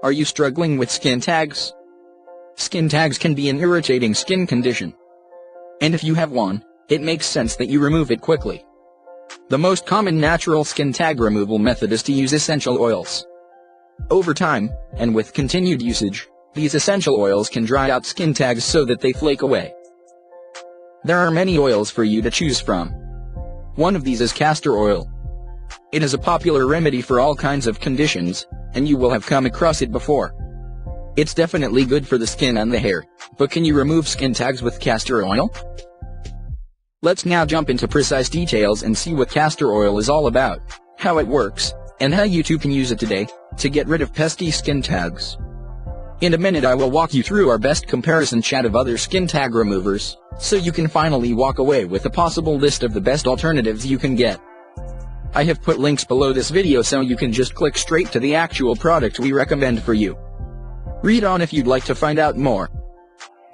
Are you struggling with skin tags? Skin tags can be an irritating skin condition. And if you have one, it makes sense that you remove it quickly. The most common natural skin tag removal method is to use essential oils. Over time, and with continued usage, these essential oils can dry out skin tags so that they flake away. There are many oils for you to choose from. One of these is castor oil. It is a popular remedy for all kinds of conditions, and you will have come across it before. It's definitely good for the skin and the hair, but can you remove skin tags with castor oil? Let's now jump into precise details and see what castor oil is all about, how it works, and how you too can use it today to get rid of pesky skin tags. In a minute I will walk you through our best comparison chat of other skin tag removers, so you can finally walk away with a possible list of the best alternatives you can get. I have put links below this video so you can just click straight to the actual product we recommend for you. Read on if you'd like to find out more.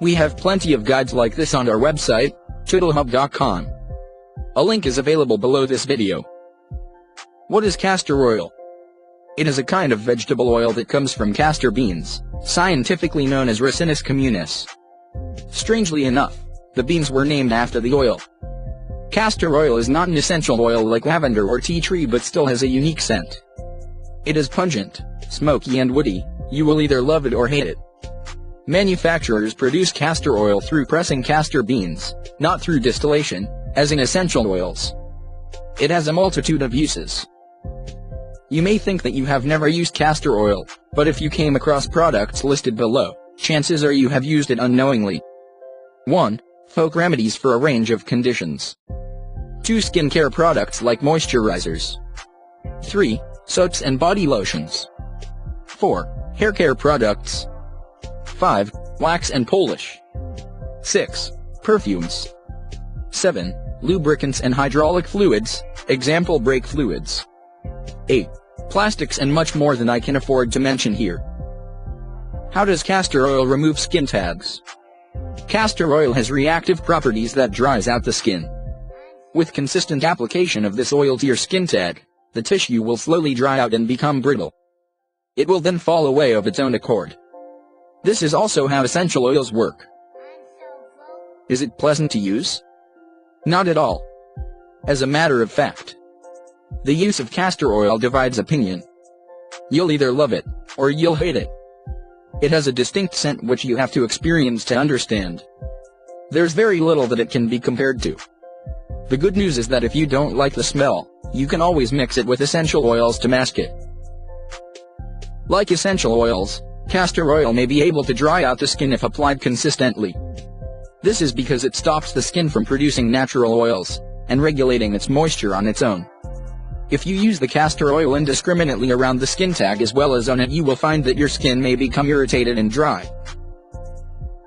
We have plenty of guides like this on our website, removal.Com. A link is available below this video. What is castor oil? It is a kind of vegetable oil that comes from castor beans, scientifically known as Ricinus communis. Strangely enough, the beans were named after the oil. Castor oil is not an essential oil like lavender or tea tree but still has a unique scent. It is pungent, smoky and woody. You will either love it or hate it. Manufacturers produce castor oil through pressing castor beans, not through distillation, as in essential oils. It has a multitude of uses. You may think that you have never used castor oil, but if you came across products listed below, chances are you have used it unknowingly. 1. Folk remedies for a range of conditions. 2. Skincare products like moisturizers. 3. Soaps and body lotions. 4. Hair care products. 5. Wax and polish. 6. Perfumes. 7. Lubricants and hydraulic fluids, example brake fluids. 8. Plastics and much more than I can afford to mention here. How does castor oil remove skin tags? Castor oil has reactive properties that dries out the skin. With consistent application of this oil to your skin tag, the tissue will slowly dry out and become brittle. It will then fall away of its own accord. This is also how essential oils work. Is it pleasant to use? Not at all. As a matter of fact, the use of castor oil divides opinion. You'll either love it, or you'll hate it. It has a distinct scent which you have to experience to understand. There's very little that it can be compared to. The good news is that if you don't like the smell, you can always mix it with essential oils to mask it. Like essential oils, castor oil may be able to dry out the skin if applied consistently. This is because it stops the skin from producing natural oils, and regulating its moisture on its own. If you use the castor oil indiscriminately around the skin tag as well as on it, you will find that your skin may become irritated and dry.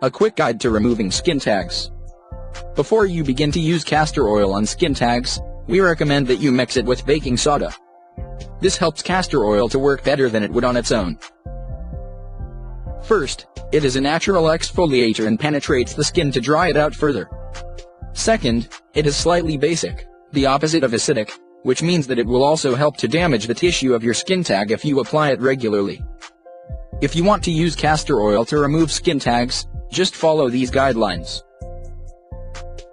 A quick guide to removing skin tags. Before you begin to use castor oil on skin tags, we recommend that you mix it with baking soda. This helps castor oil to work better than it would on its own. First, it is a natural exfoliator and penetrates the skin to dry it out further. Second, it is slightly basic, the opposite of acidic, which means that it will also help to damage the tissue of your skin tag if you apply it regularly. If you want to use castor oil to remove skin tags, just follow these guidelines.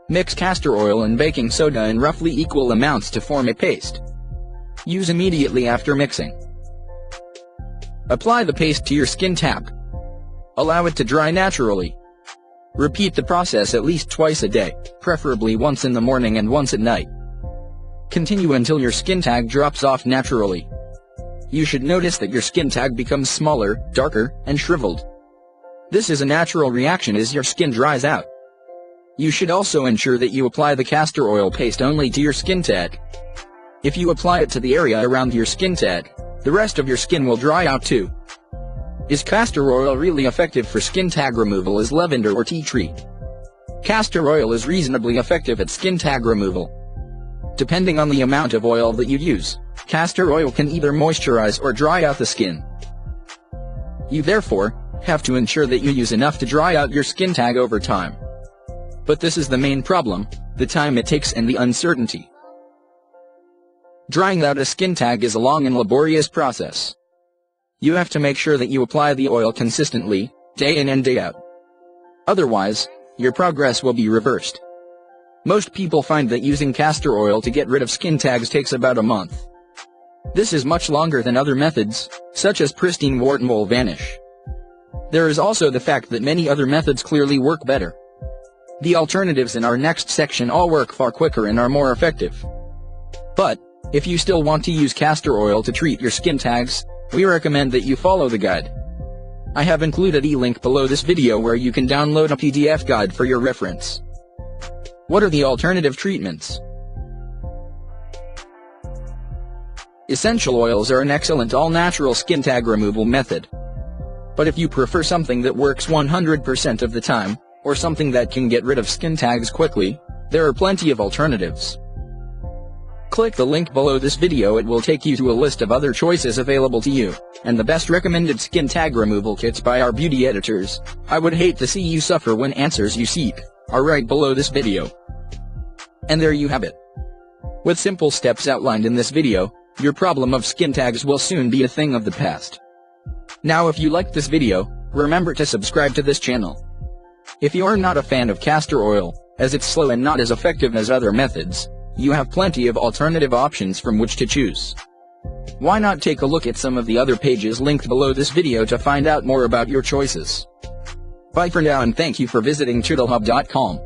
Mix castor oil and baking soda in roughly equal amounts to form a paste. Use immediately after mixing. Apply the paste to your skin tag. Allow it to dry naturally. Repeat the process at least twice a day, preferably once in the morning and once at night. Continue until your skin tag drops off naturally. You should notice that your skin tag becomes smaller, darker, and shriveled. This is a natural reaction as your skin dries out. You should also ensure that you apply the castor oil paste only to your skin tag. If you apply it to the area around your skin tag, the rest of your skin will dry out too. Is castor oil really effective for skin tag removal as lavender or tea tree? Castor oil is reasonably effective at skin tag removal. Depending on the amount of oil that you use, castor oil can either moisturize or dry out the skin. You therefore have to ensure that you use enough to dry out your skin tag over time. But this is the main problem, the time it takes and the uncertainty. Drying out a skin tag is a long and laborious process. You have to make sure that you apply the oil consistently, day in and day out. Otherwise, your progress will be reversed. Most people find that using castor oil to get rid of skin tags takes about a month. This is much longer than other methods, such as pristine wart and mole vanish. There is also the fact that many other methods clearly work better. The alternatives in our next section all work far quicker and are more effective. But, if you still want to use castor oil to treat your skin tags, we recommend that you follow the guide. I have included a link below this video where you can download a PDF guide for your reference. What are the alternative treatments? Essential oils are an excellent all-natural skin tag removal method. But if you prefer something that works 100% of the time, or something that can get rid of skin tags quickly, there are plenty of alternatives. Click the link below this video. It will take you to a list of other choices available to you, and the best recommended skin tag removal kits by our beauty editors. I would hate to see you suffer when answers you seek are right below this video. And there you have it. With simple steps outlined in this video, your problem of skin tags will soon be a thing of the past. Now if you liked this video, remember to subscribe to this channel. If you are not a fan of castor oil, as it's slow and not as effective as other methods, you have plenty of alternative options from which to choose. Why not take a look at some of the other pages linked below this video to find out more about your choices. Bye for now and thank you for visiting turtlehub.com.